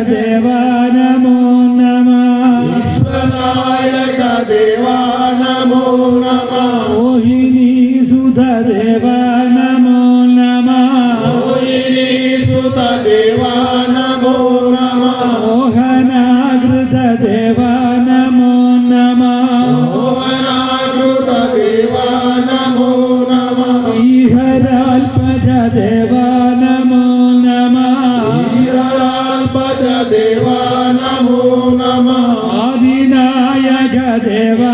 देवा नमो नमः विश्वनायक देवा नमो नमः मोहिनी सुत देवा नमो नमः मोहिनी सुत देवा नमो नमः मोहनाकृत देवा नमो नमः मोहनाकृत देवा नमो नमः ईहराल्पज देवा नमो नमः ईहराल्पज देवा नमो नमः आदिनायक देवा